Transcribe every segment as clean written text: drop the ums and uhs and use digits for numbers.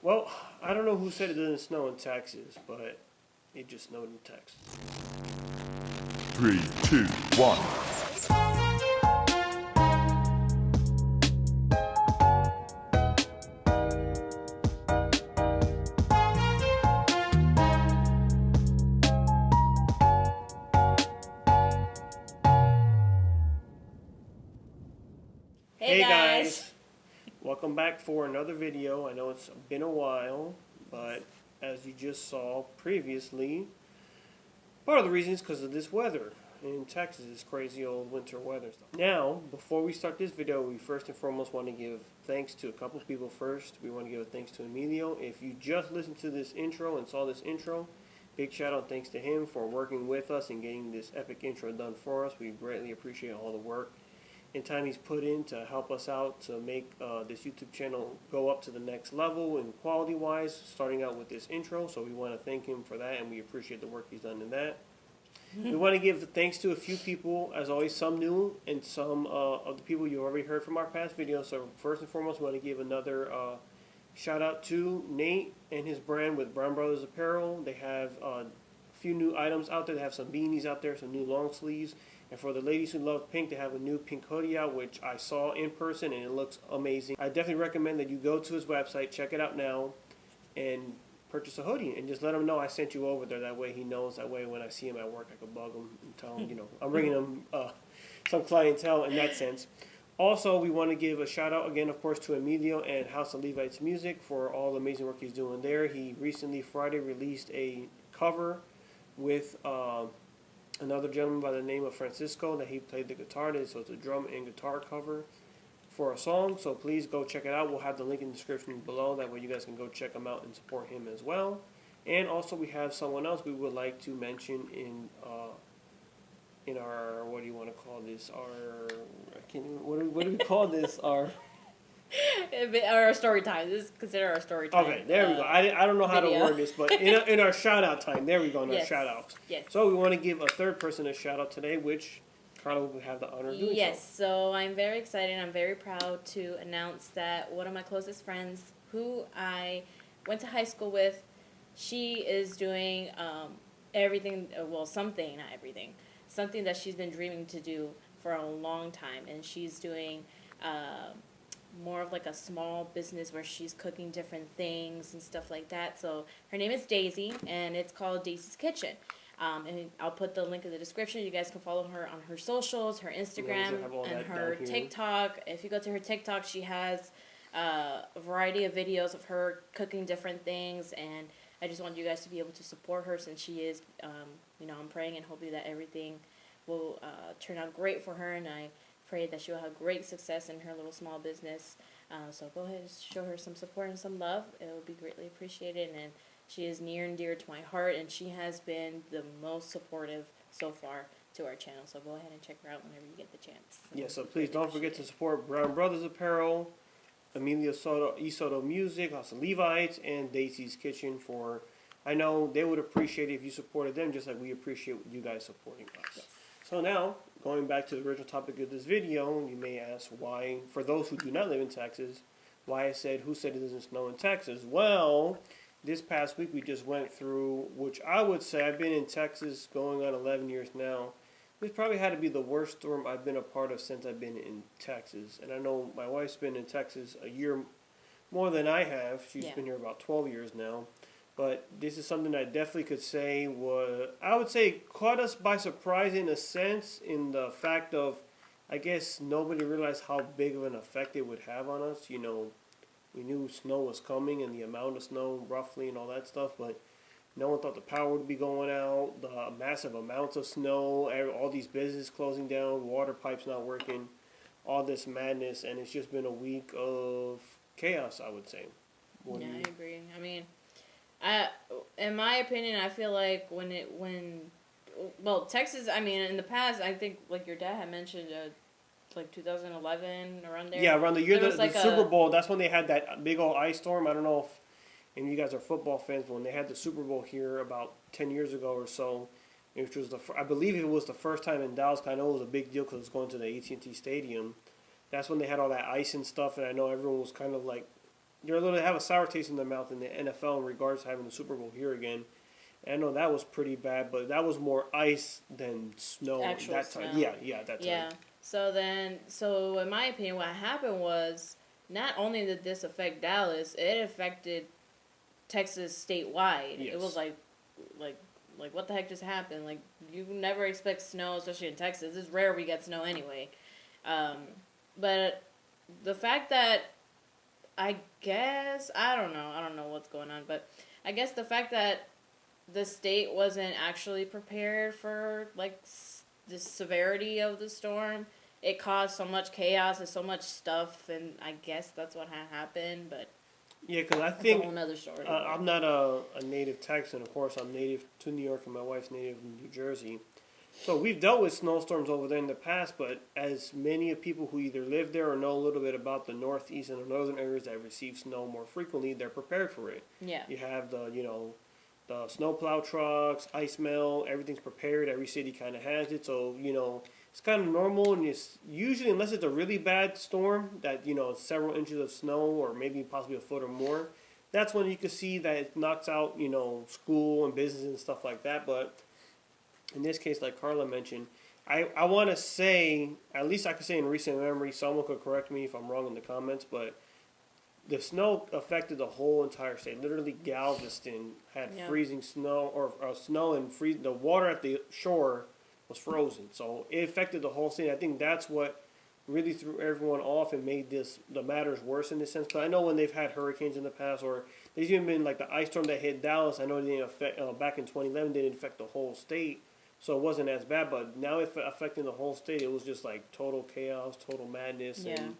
Well, I don't know who said it doesn't snow in Texas, but it just snowed in Texas. 3, 2, 1. Hey guys! Welcome back for another video. I know it's been a while, but as you just saw previously, part of the reason is because of this weather in Texas, this crazy old winter weather stuff. Now, before we start this video, we first and foremost want to give thanks to a couple people first. We want to give a thanks to Emilio. If you just listened to this intro and saw this intro, big shout out thanks to him for working with us and getting this epic intro done for us. We greatly appreciate all the work and time he's put in to help us out to make this YouTube channel go up to the next level in quality wise, starting out with this intro. So we want to thank him for that, and we appreciate the work he's done in that. We want to give thanks to a few people, as always, some new and some of the people you've already heard from our past videos. So first and foremost, we want to give another shout out to Nate and his brand with Brown Brothers Apparel. They have a few new items out there. They have some beanies out there, some new long sleeves. And for the ladies who love pink, they have a new pink hoodie out, which I saw in person, and it looks amazing. I definitely recommend that you go to his website, check it out now, and purchase a hoodie. And just let him know I sent you over there. That way he knows. That way when I see him at work, I can bug him and tell him, I'm bringing him some clientele in that sense. Also, we want to give a shout out again, of course, to Emilio and House of Levites Music for all the amazing work he's doing there. He recently, Friday, released a cover with another gentleman by the name of Francisco that he played the guitar in, so it's a drum and guitar cover for a song. So please go check it out. We'll have the link in the description below. That way you guys can go check him out and support him as well. And also we have someone else we would like to mention in our, what do you want to call this? What do we call this? Our story time. This is considered our story time. Okay, there we go. I don't know how to word this, but in our shout out time, there we go, in our shout outs. Yes. So we want to give a third person a shout out today, which Carla will have the honor of doing. Yes, so I'm very excited. I'm very proud to announce that one of my closest friends, who I went to high school with, she is doing everything, well, something, not everything, something that she's been dreaming to do for a long time, and she's doing more of like a small business where she's cooking different things and stuff like that. So her name is Daisy, and it's called Daisy's Kitchen. And I'll put the link in the description. You guys can follow her on her socials, her Instagram, and her TikTok. If you go to her TikTok, she has a variety of videos of her cooking different things, and I just want you guys to be able to support her since she is, I'm praying and hoping that everything will turn out great for her, and I pray that she will have great success in her little small business. So go ahead and show her some support and some love. It will be greatly appreciated. And she is near and dear to my heart, and she has been the most supportive so far to our channel. So go ahead and check her out whenever you get the chance. Yeah, so please don't forget to support Brown Brothers Apparel, Emilio Soto Music, House of Levites, and Daisy's Kitchen. I know they would appreciate it if you supported them, just like we appreciate you guys supporting us. Yes. So now, going back to the original topic of this video, you may ask why, for those who do not live in Texas, why I said, who said it doesn't snow in Texas? Well, this past week we just went through, which I would say, I've been in Texas going on 11 years now. This probably had to be the worst storm I've been a part of since I've been in Texas. And I know my wife's been in Texas a year more than I have. She's been here about 12 years now. But this is something I definitely could say caught us by surprise in a sense, in the fact of, I guess nobody realized how big of an effect it would have on us. We knew snow was coming and the amount of snow roughly and all that stuff, but no one thought the power would be going out, the massive amounts of snow, all these businesses closing down, water pipes not working, all this madness, and it's just been a week of chaos, I would say. I agree. I mean, in my opinion, I feel like Texas, I mean, in the past, I think, like your dad had mentioned, like 2011, around there. Yeah, around the year the Super Bowl, that's when they had that big old ice storm. I don't know if any of you guys are football fans, but when they had the Super Bowl here about 10 years ago or so, which was I believe it was the first time in Dallas. I know it was a big deal because it was going to the AT&T Stadium. That's when they had all that ice and stuff, and I know everyone was kind of like they have a sour taste in their mouth in the NFL in regards to having the Super Bowl here again. And I know that was pretty bad, but that was more ice than snow Actual that time. snow. Yeah, that time. Yeah. So in my opinion, what happened was not only did this affect Dallas, it affected Texas statewide. Yes. It was like what the heck just happened? Like you never expect snow, especially in Texas. It's rare we get snow anyway. But the fact that I guess I don't know what's going on, but I guess the fact that the state wasn't actually prepared for like the severity of the storm. It caused so much chaos and so much stuff, and I guess that's what happened. But yeah, because I that's think a whole nother story. I'm not a native Texan. Of course, I'm native to New York, and my wife's native in New Jersey. So we've dealt with snowstorms over there in the past, but as many of people who either live there or know a little bit about the northeast and the northern areas that receive snow more frequently, they're prepared for it. Yeah. You have the snowplow trucks, ice melt, everything's prepared. Every city kind of has it, so it's kind of normal. And it's usually, unless it's a really bad storm that several inches of snow or maybe possibly a foot or more, that's when you can see that it knocks out school and business and stuff like that. But in this case, like Carla mentioned, I want to say, at least I could say in recent memory, someone could correct me if I'm wrong in the comments, but the snow affected the whole entire state. Literally, Galveston had freezing snow, or snow and the water at the shore was frozen. So it affected the whole state. I think that's what really threw everyone off and made the matters worse in this sense. Because I know when they've had hurricanes in the past, or there's even been like the ice storm that hit Dallas. I know it didn't affect back in 2011. Didn't affect the whole state, so it wasn't as bad. But now it affecting the whole state. It was just like total chaos, total madness, and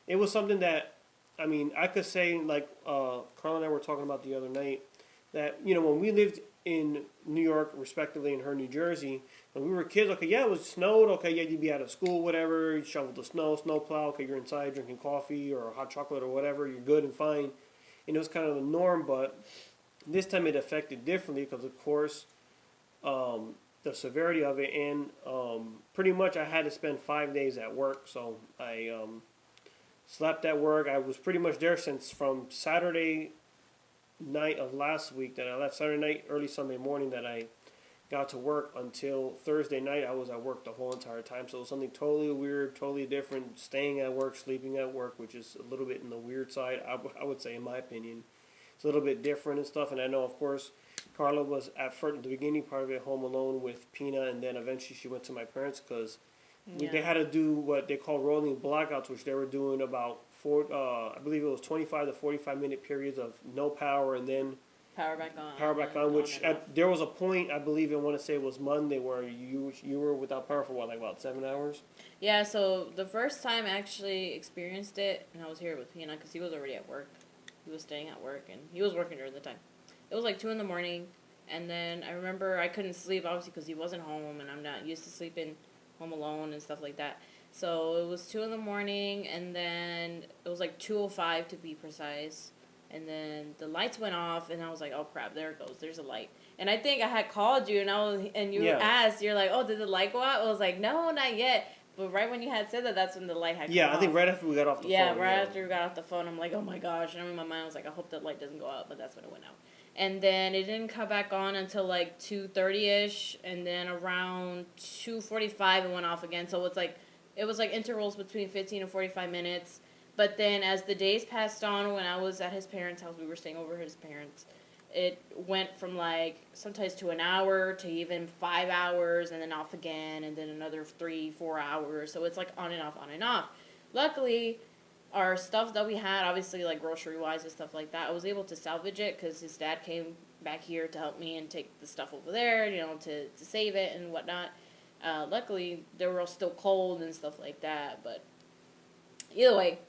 it was something that. I mean, I could say, like Carla and I were talking about the other night, that, when we lived in New York, respectively, and her New Jersey, when we were kids, okay, yeah, it was snowed, okay, yeah, you'd be out of school, whatever, you shovel the snow plow, okay, you're inside drinking coffee or hot chocolate or whatever, you're good and fine. And it was kind of the norm, but this time it affected differently because, of course, the severity of it, and pretty much I had to spend 5 days at work, so I slept at work. I was pretty much there since from Saturday night of last week that I left. Saturday night, early Sunday morning that I got to work until Thursday night. I was at work the whole entire time. So it was something totally weird, totally different. Staying at work, sleeping at work, which is a little bit in the weird side, I would say, in my opinion. It's a little bit different and stuff. And I know, of course, Carla was at first, the beginning part of it, home alone with Pina. And then eventually she went to my parents because they had to do what they call rolling blackouts, which they were doing about I believe it was 25 to 45-minute periods of no power, and then power back on. Which there was a point, I believe, I want to say it was Monday, where you were without power for about 7 hours. Yeah. So the first time I actually experienced it, and I was here with Pina because he was already at work. He was staying at work, and he was working during the time. It was like 2 a.m, and then I remember I couldn't sleep obviously because he wasn't home, and I'm not used to sleeping home alone and stuff like that. So it was 2 a.m, and then it was like 2:05 to be precise. And then the lights went off, and I was like, "Oh crap! There it goes. There's a light." And I think I had called you, and you asked, you're like, "Oh, did the light go out?" I was like, "No, not yet." But right when you had said that, that's when the light had come off. I think right after we got off the phone. Yeah, right after we got off the phone, I'm like, "Oh my gosh!" And in my mind, I was like, "I hope that light doesn't go out." But that's when it went out. And then it didn't come back on until like 2:30ish, and then around 2:45 it went off again. So it was like intervals between 15 and 45 minutes. But then as the days passed on, when I was at his parents' house, we were staying over at his parents', it went from like sometimes to an hour to even 5 hours, and then off again, and then another 3-4 hours. So it's like on and off, on and off. Luckily, our stuff that we had, obviously like grocery-wise and stuff like that, I was able to salvage it because his dad came back here to help me and take the stuff over there, to save it and whatnot. Luckily, they were all still cold and stuff like that, but either way,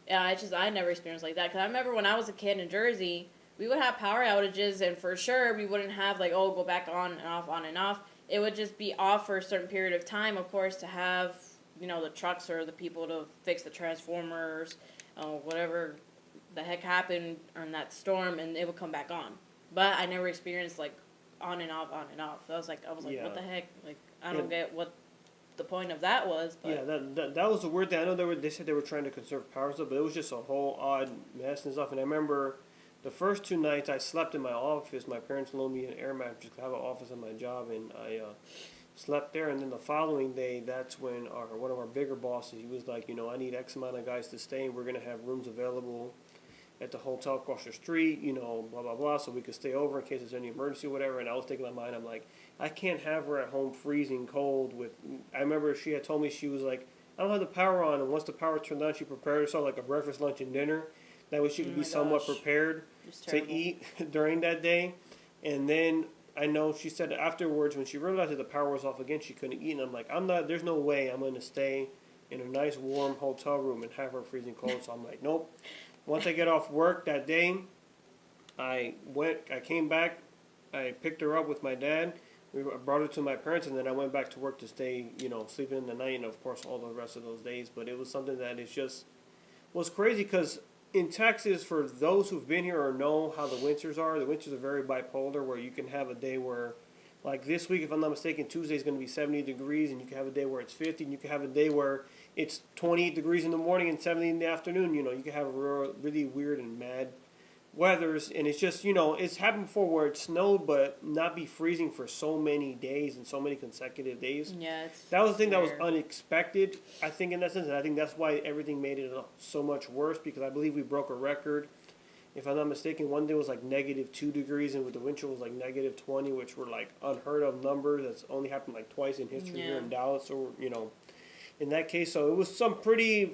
yeah, I never experienced like that. Because I remember when I was a kid in Jersey, we would have power outages, and for sure, we wouldn't have like, go back on and off, on and off. It would just be off for a certain period of time, of course, to have, the trucks or the people to fix the transformers, whatever the heck happened on that storm, and it would come back on. But I never experienced like on and off, on and off. So I was like, what the heck? Like, I don't get what the point of that was. But. Yeah, that was the weird thing. I know they said they were trying to conserve power stuff, but it was just a whole odd mess and stuff. And I remember the first 2 nights I slept in my office. My parents loaned me an air mattress. I have an office at my job, and I slept there. And then the following day, that's when one of our bigger bosses, he was like, I need X amount of guys to stay, and we're going to have rooms available at the hotel across the street, blah, blah, blah, so we could stay over in case there's any emergency or whatever. And I was thinking in my mind, I'm like, I can't have her at home freezing cold I remember she had told me, she was like, I don't have the power on, and once the power turned on, she prepared herself like a breakfast, lunch, and dinner. That way she could be somewhat prepared to eat during that day. And then I know she said afterwards, when she realized that the power was off again, she couldn't eat. And I'm like, there's no way I'm going to stay in a nice warm hotel room and have her freezing cold. So I'm like, nope. Once I get off work that day, I came back, I picked her up with my dad, I brought her to my parents, and then I went back to work to stay, sleeping in the night, and of course all the rest of those days. But it was something that was crazy, because in Texas, for those who've been here or know how the winters are very bipolar, where you can have a day where, like this week, if I'm not mistaken, Tuesday is going to be 70 degrees, and you can have a day where it's 50, and you can have a day where it's 28 degrees in the morning and 70 in the afternoon. You can have really weird and mad weathers, and it's just, it's happened before where it snowed, but not be freezing for so many days and so many consecutive days. Yeah, that was the thing that was unexpected, I think, in that sense, and I think that's why everything made it so much worse, because I believe we broke a record. If I'm not mistaken, one day was like -2 degrees, and with the wind chill was like -20, which were like unheard of numbers. That's only happened like twice in history here in Dallas, or in that case. So it was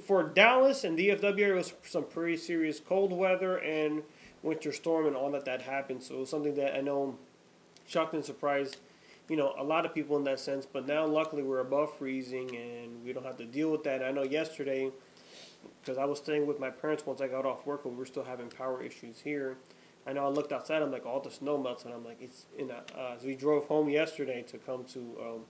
for Dallas and DFW, it was some pretty serious cold weather and winter storm and all that happened. So it was something that I know shocked and surprised, a lot of people in that sense. But now, luckily, we're above freezing and we don't have to deal with that. I know yesterday, because I was staying with my parents once I got off work, and we were still having power issues here. I know I looked outside, I'm like, all the snow melts, and I'm like, as we drove home yesterday to come to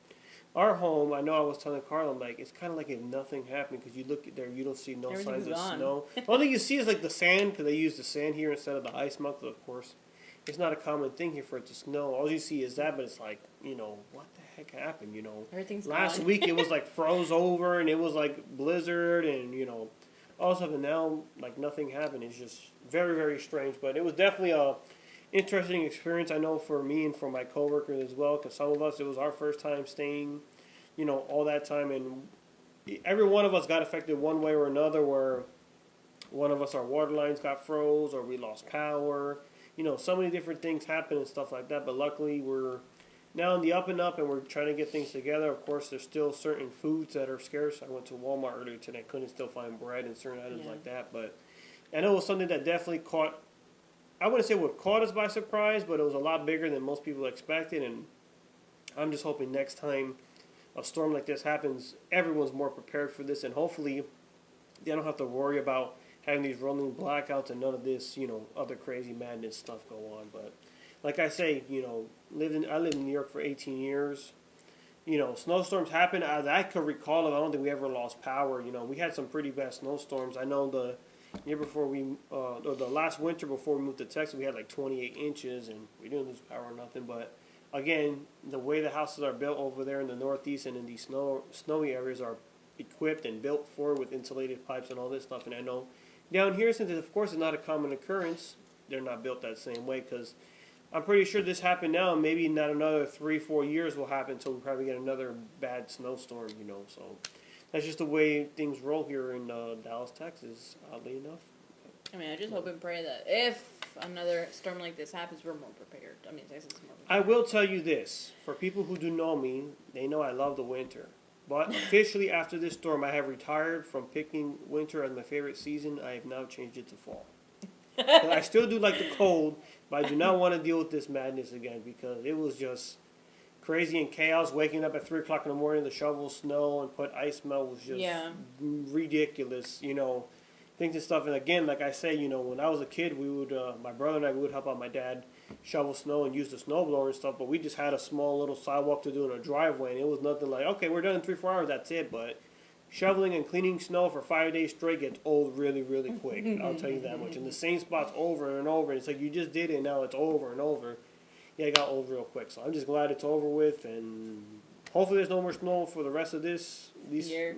our home, I know I was telling Carla, I'm like, it's kind of like if nothing happened, because you look there, you don't see no signs of snow. The only thing you see is like the sand, because they use the sand here instead of the ice melt, of course. It's not a common thing here for it to snow. All you see is that, but it's like, what the heck happened, Everything's Last gone. week it was like froze over, and it was like blizzard, and, all of a sudden now, like nothing happened. It's just very, very strange. But it was definitely a interesting experience, I know, for me and for my coworkers as well, because some of us, it was our first time staying, all that time, and every one of us got affected one way or another, where one of us, our water lines got froze, or we lost power, so many different things happen and stuff like that. But luckily, we're now in the up and up, and we're trying to get things together. Of course, there's still certain foods that are scarce. I went to Walmart earlier today, couldn't still find bread and certain items like that. But I know it was something that definitely I wouldn't say what caught us by surprise, but it was a lot bigger than most people expected. And I'm just hoping next time a storm like this happens, everyone's more prepared for this, and hopefully they don't have to worry about having these rolling blackouts and none of this, other crazy madness stuff go on. But like I say, I lived in New York for 18 years. Snowstorms happen. As I could recall, I don't think we ever lost power. We had some pretty bad snowstorms. I know the year before or the last winter before we moved to Texas, we had like 28 inches, and we didn't lose power or nothing. But again, the way the houses are built over there in the Northeast and in these snowy areas are equipped and built for with insulated pipes and all this stuff. And I know down here, since it, of course, is not a common occurrence, they're not built that same way, because I'm pretty sure this happened now, and maybe not another 3-4 years will happen until we probably get another bad snowstorm, So that's just the way things roll here in Dallas, Texas, oddly enough. I mean, I just hope and pray that if another storm like this happens, we're more prepared. I mean, Texas is more prepared. I will tell you this. For people who do know me, they know I love the winter. But officially, after this storm, I have retired from picking winter as my favorite season. I have now changed it to fall. I still do like the cold, but I do not want to deal with this madness again, because it was just crazy and chaos. Waking up at 3 o'clock in the morning to shovel snow and put ice melt was just ridiculous, things and stuff. And again, like I say, when I was a kid, we would, my brother and I, we would help out my dad shovel snow and use the snowblower and stuff, but we just had a small little sidewalk to do in a driveway, and it was nothing like, okay, we're done in 3-4 hours, that's it. But shoveling and cleaning snow for 5 days straight gets old really, really quick. I'll tell you that much. And the same spots over and over. And it's like you just did it, and now it's over and over. Yeah, it got old real quick. So I'm just glad it's over with, and hopefully there's no more snow for the rest of these Year.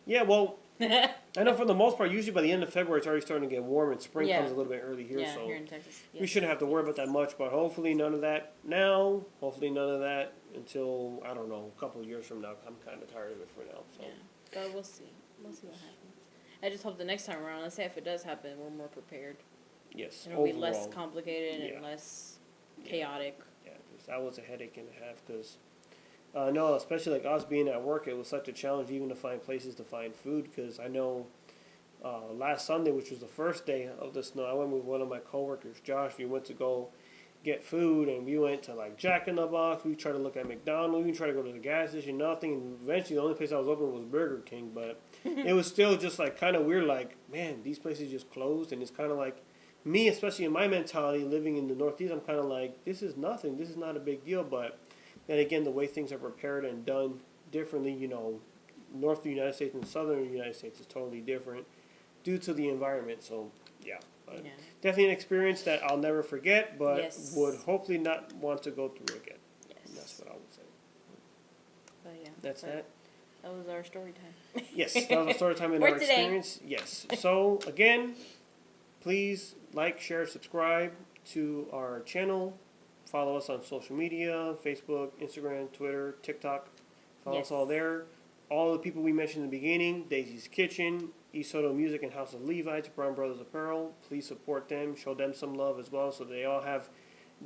Yeah, well, I know for the most part, usually by the end of February, it's already starting to get warm, and spring Yeah. comes a little bit early here, Yeah, so here in Texas. we Yes. shouldn't have to worry about that much. But hopefully, none of that now. Hopefully, none of that until I don't know, a couple of years from now. I'm kind of tired of it for now. So Yeah, but we'll see. We'll see what happens. I just hope the next time around, let's say if it does happen, we're more prepared. yes, It'll be overall, less complicated yeah. and less chaotic. yeah, 'cause that was a headache and a half. Because no, especially like us being at work, it was such a challenge even to find places to find food. Because I know. Last Sunday, which was the first day of the snow, I went with one of my coworkers, Josh. We went to go get food, and we went to like Jack in the Box. We tried to look at McDonald's. We tried to go to the gas station, nothing. And eventually, the only place I was open was Burger King. But it was still just like kind of weird. Like, man, these places just closed, and it's kind of like me, especially in my mentality, living in the Northeast. I'm kind of like, this is nothing. This is not a big deal. But then again, the way things are prepared and done differently, north of the United States and southern United States is totally different. Due to the environment, so yeah, definitely an experience that I'll never forget, but Yes. would hopefully not want to go through again. Yes. And that's what I would say. But yeah. That's that. That was our story time. Yes, that was a story time in For our today. experience. Yes. So again, please like, share, subscribe to our channel. Follow us on social media: Facebook, Instagram, Twitter, TikTok. Follow us all there. All the people we mentioned in the beginning: Daisy's Kitchen, Soto Music and House of Levites, Brown Brothers Apparel. Please support them. Show them some love as well so they all have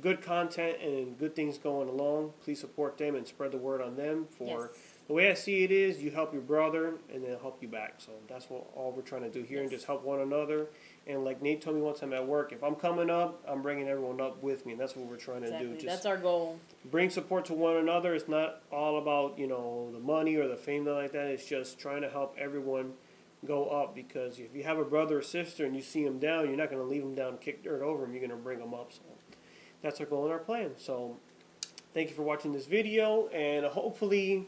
good content and good things going along. Please support them and spread the word on them. For the way I see it is, you help your brother and they'll help you back. So that's what all we're trying to do here and just help one another. And like Nate told me one time at work, if I'm coming up, I'm bringing everyone up with me. And that's what we're trying to do. Just that's our goal. Bring support to one another. It's not all about, the money or the fame like that. It's just trying to help everyone go up, because if you have a brother or sister and you see them down, you're not going to leave them down and kick dirt over them. You're going to bring them up. So that's our goal and our plan. So thank you for watching this video, and hopefully,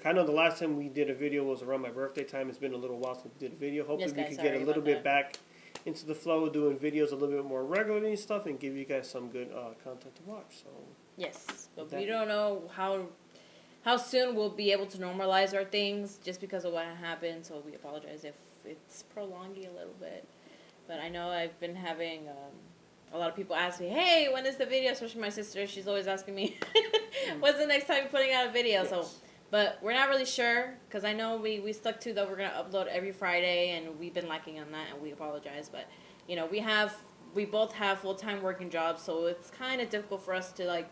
I know the last time we did a video was around my birthday time. It's been a little while since we did a video. Hopefully we could get a little bit back into the flow of doing videos a little bit more regularly and stuff, and give you guys some good content to watch. So yes, but we don't know how soon we'll be able to normalize our things just because of what happened, so we apologize if it's prolonging a little bit. But I know I've been having a lot of people ask me, hey, when is the video? Especially my sister, she's always asking me, when's the next time you're putting out a video? Yes. So, but we're not really sure, because I know we stuck to that we're going to upload every Friday, and we've been lacking on that, and we apologize. But, we both have full-time working jobs, so it's kind of difficult for us to,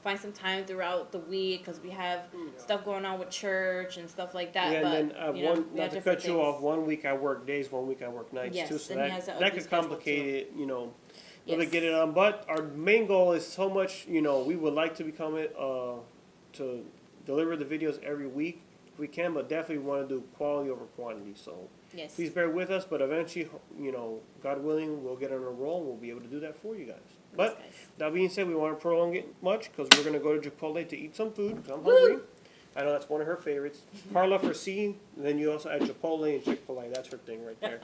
find some time throughout the week, because we have stuff going on with church and stuff like that. Yeah, but, and then not to cut you off, 1 week I work days, 1 week I work nights too, so that could complicate it, really get it on. But our main goal is so much, we would like to become it, to deliver the videos every week if we can, but definitely want to do quality over quantity. So please bear with us, but eventually, God willing, we'll get on a roll and we'll be able to do that for you guys. But that being said, we want to prolong it much because we're going to go to Chipotle to eat some food because I'm hungry. I know that's one of her favorites. Carla for C, and then you also add Chipotle and Chick-fil-A. That's her thing right there.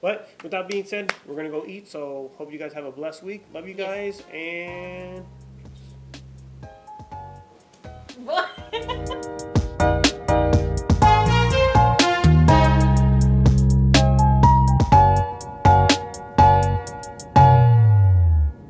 But with that being said, we're going to go eat, so hope you guys have a blessed week. Love you guys, and